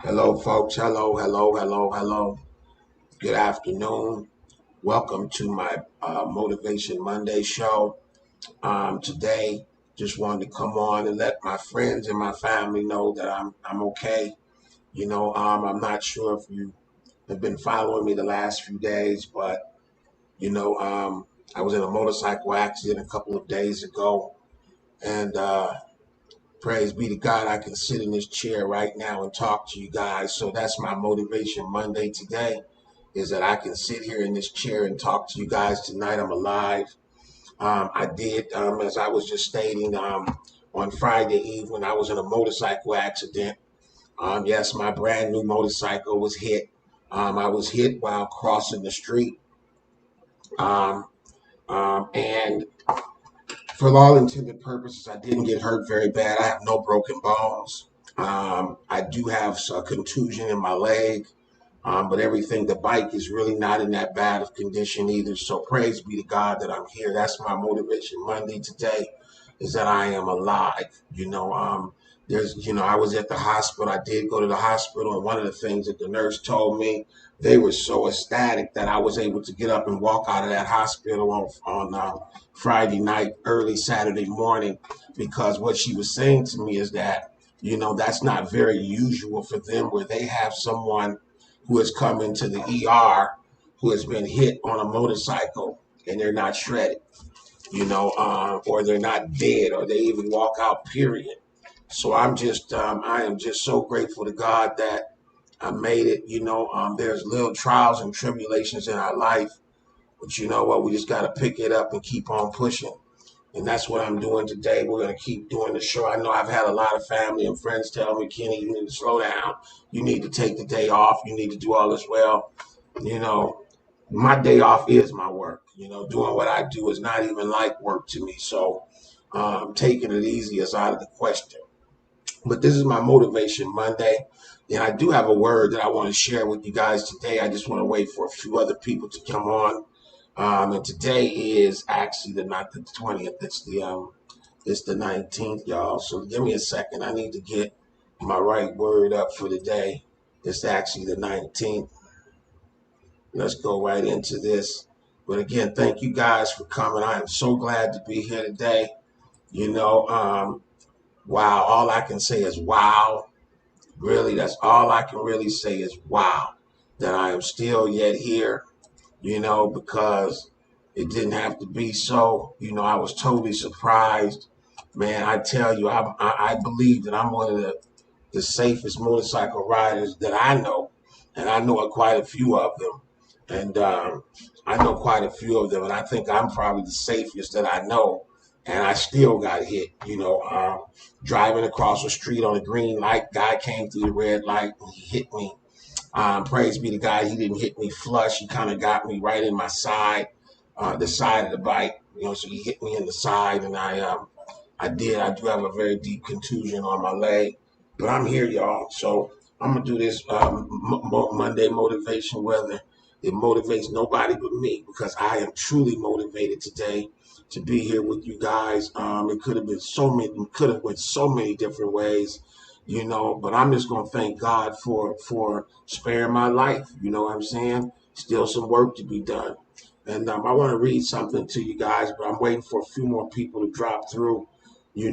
Hello, folks. Hello, hello, hello, hello. Good afternoon. Welcome to my Motivation Monday show. Today, just wanted to come on and let my friends and my family know that I'm okay. I'm not sure if you have been following me the last few days, but I was in a motorcycle accident a couple of days ago, and praise be to God, I can sit in this chair right now and talk to you guys. So that's my Motivation Monday today, is that I can sit here in this chair and talk to you guys tonight. I'm alive. I did, as I was just stating, on Friday evening, I was in a motorcycle accident. Yes, my brand new motorcycle was hit. I was hit while crossing the street. Um, and for all intended purposes, I didn't get hurt very bad. I have no broken bones. I do have a contusion in my leg, but everything, the bike is really not in that bad of condition either. So praise be to God that I'm here. That's my Motivation Monday today, is that I am alive. I was at the hospital. I did go to the hospital, and one of the things that the nurse told me, they were so ecstatic that I was able to get up and walk out of that hospital on Friday night, early Saturday morning, because what she was saying to me is that, that's not very usual for them, where they have someone who has come into the ER who has been hit on a motorcycle and they're not shredded, or they're not dead, or they even walk out, period. So I am just so grateful to God that I made it. There's little trials and tribulations in our life, but you know what? We just got to pick it up and keep on pushing. And that's what I'm doing today. We're going to keep doing the show. I know I've had a lot of family and friends tell me, Kenny, you need to slow down. You need to take the day off. You need to do all this. Well, you know, my day off is my work. Doing what I do is not even like work to me. So taking it easy is out of the question. But this is my Motivation Monday. And I do have a word that I want to share with you guys today. I just want to wait for a few other people to come on. And today is actually not the 20th. It's the 19th, y'all. So give me a second. I need to get my right word up for the day. It's actually the 19th. Let's go right into this. But again, thank you guys for coming. I am so glad to be here today. Wow. All I can say is wow. Really, that's all I can really say is wow. That I am still yet here, because it didn't have to be so. I was totally surprised. Man, I tell you, I believe that I'm one of the safest motorcycle riders that I know. And I know quite a few of them. And I know quite a few of them. And I think I'm probably the safest that I know. And I still got hit, driving across the street on a green light. Guy came through the red light and he hit me. Praise be to God, he didn't hit me flush. He kind of got me right in my side, the side of the bike. So he hit me in the side, and I do have a very deep contusion on my leg, but I'm here, y'all. So I'm gonna do this Monday motivation, whether it motivates nobody but me, because I am truly motivated today to be here with you guys. It could have went so many different ways, but I'm just gonna thank God for sparing my life. You know what I'm saying? Still some work to be done. And I want to read something to you guys, but I'm waiting for a few more people to drop through. We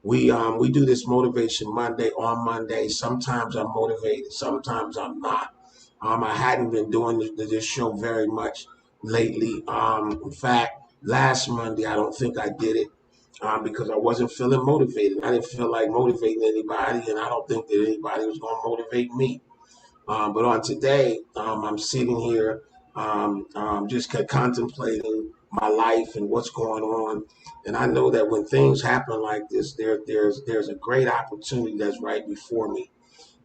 do this Motivation Monday on Monday. Sometimes I'm motivated, sometimes I'm not. I hadn't been doing this show very much lately. In fact, last Monday I don't think I did it because I wasn't feeling motivated. I didn't feel like motivating anybody, and I don't think that anybody was going to motivate me. But on today, I'm sitting here just contemplating my life and what's going on. And I know that when things happen like this, there's a great opportunity that's right before me.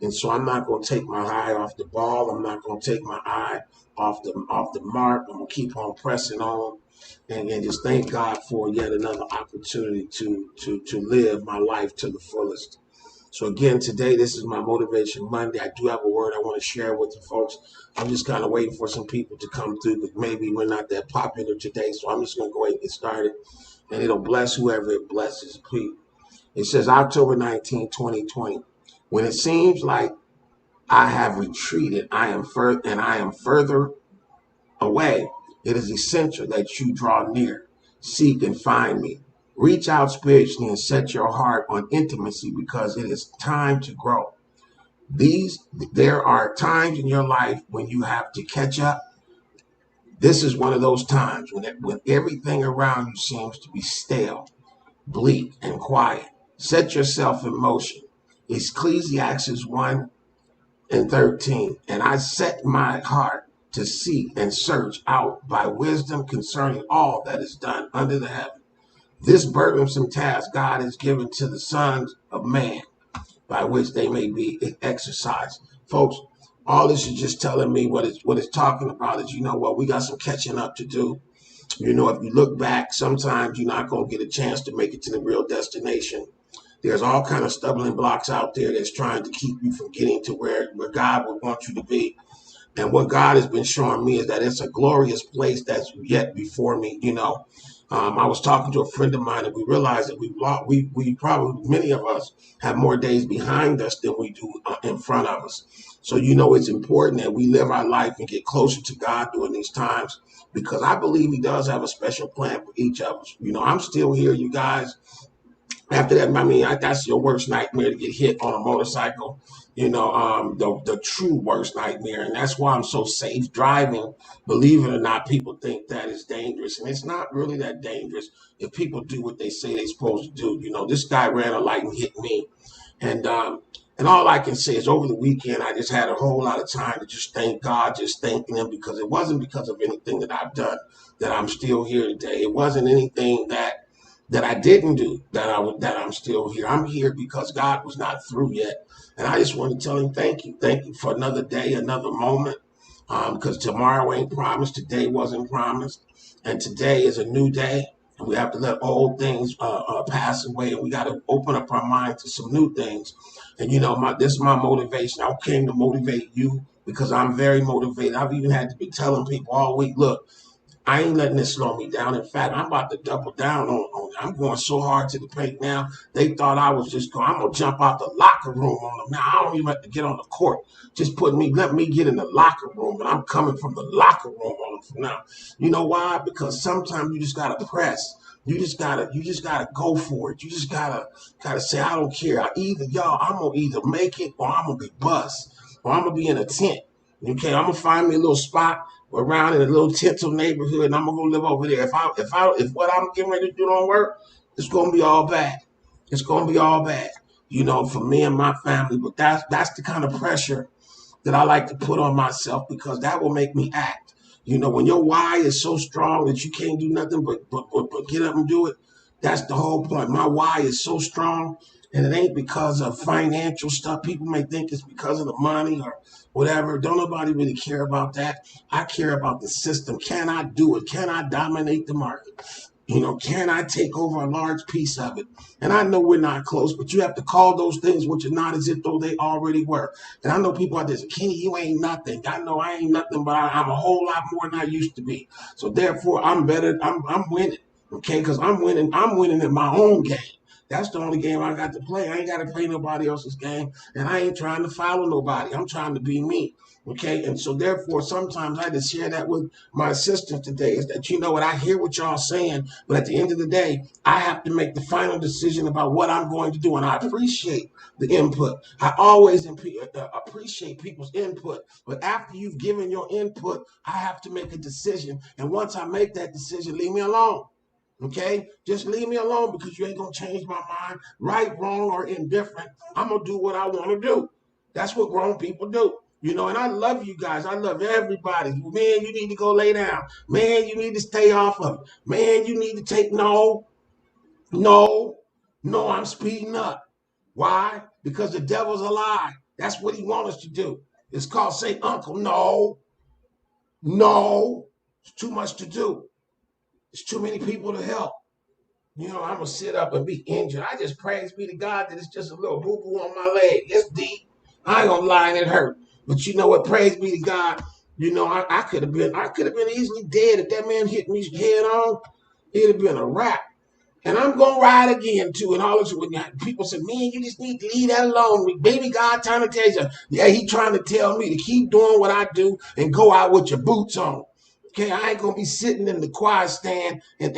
And so I'm not going to take my eye off the ball. I'm not going to take my eye off the mark. I'm going to keep on pressing on and just thank God for yet another opportunity to live my life to the fullest. So again, today, this is my Motivation Monday. I do have a word I want to share with you folks. I'm just kind of waiting for some people to come through, but maybe we're not that popular today. So I'm just going to go ahead and get started. And it'll bless whoever it blesses. Please. It says October 19, 2020. When it seems like I have retreated, I am further away, it is essential that you draw near, seek and find me. Reach out spiritually and set your heart on intimacy because it is time to grow. These There are times in your life when you have to catch up. This is one of those times when everything around you seems to be stale, bleak, and quiet. Set yourself in motion. Ecclesiastes 1 and 13. And I set my heart to seek and search out by wisdom concerning all that is done under the heaven. This burdensome task God has given to the sons of man by which they may be exercised. Folks, all this is just telling me what it's talking about is, you know what, we got some catching up to do. You know, if you look back, sometimes you're not going to get a chance to make it to the real destination. There's all kind of stumbling blocks out there that's trying to keep you from getting to where God would want you to be. And what God has been showing me is that it's a glorious place that's yet before me. You know, I was talking to a friend of mine, and we realized that we probably, many of us have more days behind us than we do in front of us. So, you know, it's important that we live our life and get closer to God during these times, because I believe He does have a special plan for each of us. You know, I'm still here, you guys. After that, I mean, that's your worst nightmare, to get hit on a motorcycle. You know, the true worst nightmare, and that's why I'm so safe driving. Believe it or not, people think that is dangerous, and it's not really that dangerous if people do what they say they're supposed to do. You know, this guy ran a light and hit me, and all I can say is over the weekend, I just had a whole lot of time to just thank God, just thanking Him, because it wasn't because of anything that I've done that I'm still here today. It wasn't anything that I didn't do that I'm still here. I'm here because God was not through yet, and I just want to tell Him thank you for another day, another moment. Because tomorrow ain't promised, today wasn't promised, and today is a new day, and we have to let old things pass away, and we got to open up our mind to some new things. And you know, this is my motivation. I came to motivate you because I'm very motivated. I've even had to be telling people all week, look, I ain't letting this slow me down. In fact, I'm about to double down on it. I'm going so hard to the paint now. They thought I was just going, I'm going to jump out the locker room on them. Now, I don't even have to get on the court. Just let me get in the locker room, and I'm coming from the locker room on them from now. You know why? Because sometimes you just got to press. You just gotta go for it. You just gotta say, I don't care. I'm gonna either make it or I'm gonna be bust or I'm gonna be in a tent. Okay, I'm gonna find me a little spot around in a little tinsel neighborhood, and I'm gonna go live over there. If what I'm getting ready to do don't work, it's gonna be all bad. It's gonna be all bad, you know, for me and my family. But that's the kind of pressure that I like to put on myself, because that will make me act. You know, when your why is so strong that you can't do nothing but get up and do it, that's the whole point. My why is so strong, and it ain't because of financial stuff. People may think it's because of the money or whatever. Don't nobody really care about that. I care about the system. Can I do it? Can I dominate the market? You know, can I take over a large piece of it? And I know we're not close, but you have to call those things which are not as if though they already were. And I know people out there say, Kenny, you ain't nothing. I know I ain't nothing, but I'm a whole lot more than I used to be. So therefore, I'm better. I'm winning. Okay, because I'm winning. I'm winning in my own game. That's the only game I got to play. I ain't got to play nobody else's game, and I ain't trying to follow nobody. I'm trying to be me. Okay, and so therefore, sometimes I just share that with my assistant today, is that, you know what, I hear what y'all saying, but at the end of the day, I have to make the final decision about what I'm going to do, and I appreciate the input. I always appreciate people's input, but after you've given your input, I have to make a decision, and once I make that decision, leave me alone. Okay, just leave me alone, because you ain't gonna change my mind, right, wrong, or indifferent. I'm gonna do what I want to do. That's what grown people do. You know, and I love you guys. I love everybody. Man, you need to go lay down. Man, you need to stay off of it. Man, you need to take no, no, I'm speeding up. Why? Because the devil's a lie. That's what he wants us to do. It's called say, Uncle, no. It's too much to do. There's too many people to help. You know, I'm going to sit up and be injured. I just praise be to God that it's just a little boo-boo on my leg. It's deep. I ain't going to lie, and it hurt. But you know what? Praise be to God. You know, I could have been easily dead if that man hit me head on. It'd have been a wrap. And I'm gonna ride again too. And all this when people say, "Man, you just need to leave that alone." Baby God trying to tell you, yeah, he trying to tell me to keep doing what I do and go out with your boots on. Okay, I ain't gonna be sitting in the choir stand and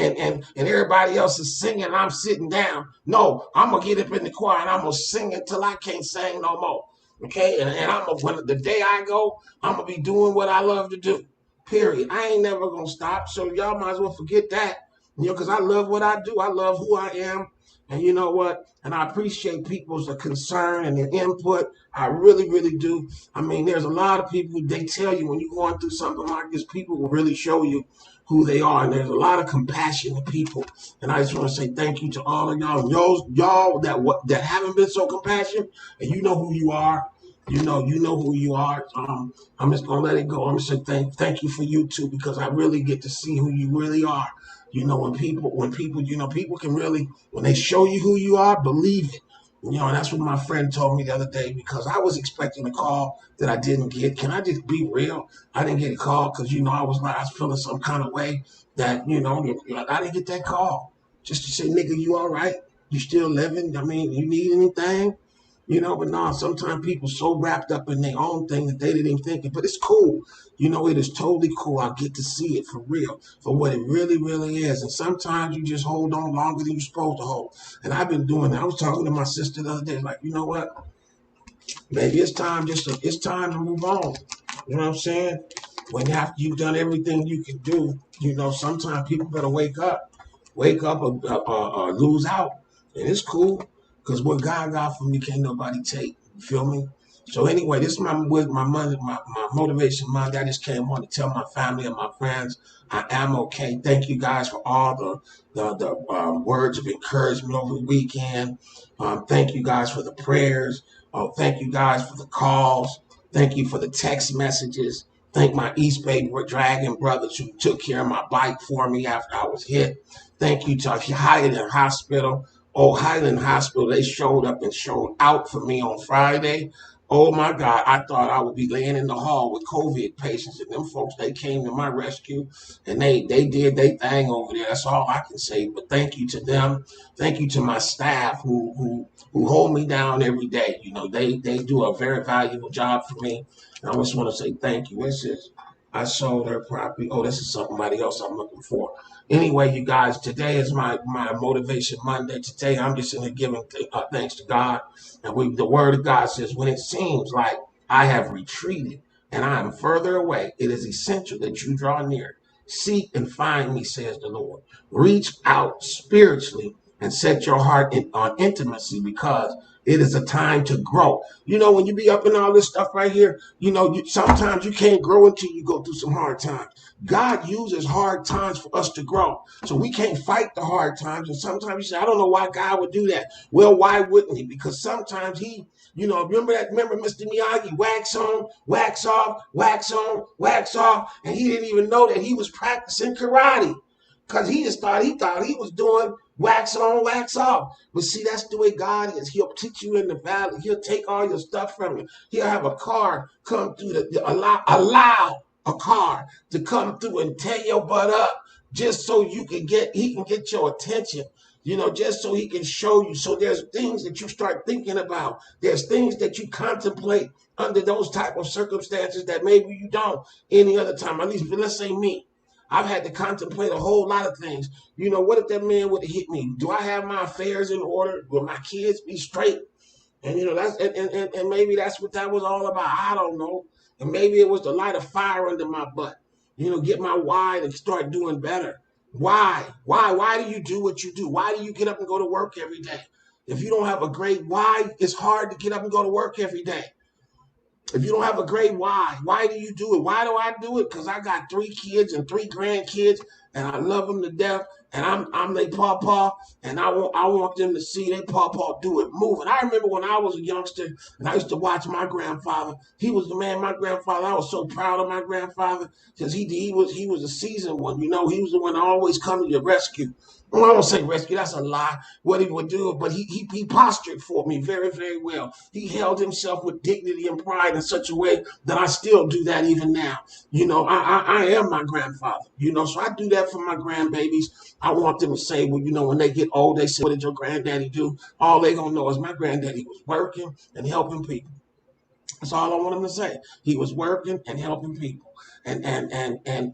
everybody else is singing and I'm sitting down. No, I'm gonna get up in the choir and I'm gonna sing until I can't sing no more. Okay, and I'm gonna, when the day I go, I'm gonna be doing what I love to do. Period. I ain't never gonna stop. So y'all might as well forget that. Because I love what I do. I love who I am. And you know what? And I appreciate people's concern and their input. I really, really do. I mean, there's a lot of people, they tell you when you're going through something like this, people will really show you who they are. And there's a lot of compassionate people. And I just want to say thank you to all of y'all. And y'all that haven't been so compassionate, and you know who you are. You know who you are. I'm just gonna let it go. I'm gonna say thank you for you too, because I really get to see who you really are. When people, people can really, when they show you who you are, believe it. And that's what my friend told me the other day, because I was expecting a call that I didn't get. Can I just be real? I didn't get a call because, I was feeling some kind of way that, I didn't get that call. Just to say, nigga, you all right? You still living? I mean, you need anything? But no, sometimes people so wrapped up in their own thing that they didn't even think it. But it's cool. It is totally cool. I get to see it for real, for what it really, really is. And sometimes you just hold on longer than you're supposed to hold. And I've been doing that. I was talking to my sister the other day, like, you know what? Maybe it's time it's time to move on. You know what I'm saying? When after you've done everything you can do, sometimes people better wake up or lose out. And it's cool, because what God got for me can't nobody take. You feel me? So anyway, this is my motivation Monday. I just came on to tell my family and my friends I am okay. Thank you guys for all the words of encouragement over the weekend. Thank you guys for the prayers. Thank you guys for the calls. Thank you for the text messages. Thank my East Bay Dragon brothers who took care of my bike for me after I was hit. Thank you to Highland Hospital. Oh, Highland Hospital, they showed up and showed out for me on Friday. Oh my God, I thought I would be laying in the hall with COVID patients, and them folks, they came to my rescue and they did their thing over there. That's all I can say. But thank you to them. Thank you to my staff who hold me down every day. They do a very valuable job for me. And I just want to say thank you. This is, I sold her property. Oh, this is somebody else I'm looking for. Anyway, you guys, today is my motivation Monday. Today, I'm just in here giving thanks to God. And the word of God says, when it seems like I have retreated and I am further away, it is essential that you draw near. Seek and find me, says the Lord. Reach out spiritually and set your heart on intimacy, because it is a time to grow. When you be up in all this stuff right here, sometimes you can't grow until you go through some hard times. God uses hard times for us to grow. So we can't fight the hard times. And sometimes you say, I don't know why God would do that. Well, why wouldn't he? Because sometimes remember Mr. Miyagi, wax on, wax off, wax on, wax off. And he didn't even know that he was practicing karate, because he thought he was doing wax on, wax off. But see, that's the way God is. He'll teach you in the valley. He'll take all your stuff from you. He'll have a car come through allow a car to come through and tear your butt up, just so he can get your attention, just so he can show you. So there's things that you start thinking about. There's things that you contemplate under those type of circumstances that maybe you don't any other time. At least, let's say me. I've had to contemplate a whole lot of things. What if that man would have hit me? Do I have my affairs in order? Will my kids be straight? And that's and maybe that's what that was all about. I don't know. And maybe it was to light a fire under my butt. Get my why to start doing better. Why? Why do you do what you do? Why do you get up and go to work every day? If you don't have a great why, it's hard to get up and go to work every day. If you don't have a great why do you do it? Why do I do it? Because I got 3 kids and 3 grandkids, and I love them to death. And I'm their pawpaw, and I want them to see their pawpaw do it moving. I remember when I was a youngster, and I used to watch my grandfather. He was the man. My grandfather. I was so proud of my grandfather, because he was a seasoned one. He was the one that always come to your rescue. Well, I don't say rescue, that's a lie, what he would do, but he postured for me very, very well. He held himself with dignity and pride in such a way that I still do that even now. I am my grandfather, so I do that for my grandbabies. I want them to say, well, you know, when they get old, they say, what did your granddaddy do? All they gonna know is my granddaddy was working and helping people. That's all I want him to say. He was working and helping people, and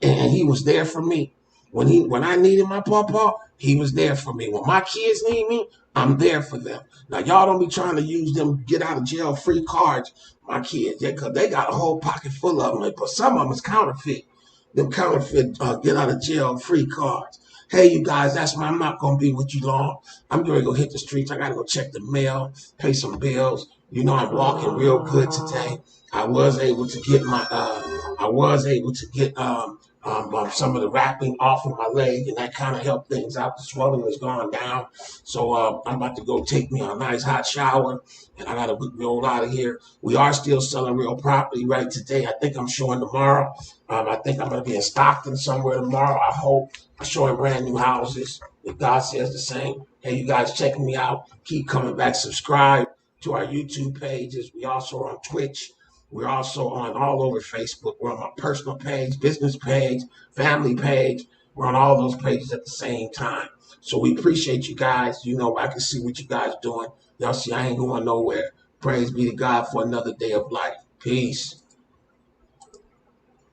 he was there for me. When I needed my papa, he was there for me. When my kids need me, I'm there for them. Now y'all don't be trying to use them get out of jail free cards. My kids, cause they got a whole pocket full of them, but some of them is counterfeit. Them counterfeit get out of jail free cards. Hey, you guys, I'm not gonna be with you long. I'm going to go hit the streets. I gotta go check the mail, pay some bills. You know, I'm walking real good today. I was able to get some of the wrapping off of my leg, and that kind of helped things out. The swelling has gone down. So I'm about to go take me a nice hot shower, and I got to roll out of here. We are still selling real property right today. I think I'm showing tomorrow. I think I'm going to be in Stockton somewhere tomorrow. I hope I'm showing brand new houses. If God says the same. Hey, you guys checking me out. Keep coming back. Subscribe to our YouTube pages. We also are on Twitch. We're also on all over Facebook. We're on my personal page, business page, family page. We're on all those pages at the same time. So we appreciate you guys. You know, I can see what you guys doing. Y'all see, I ain't going nowhere. Praise be to God for another day of life. Peace.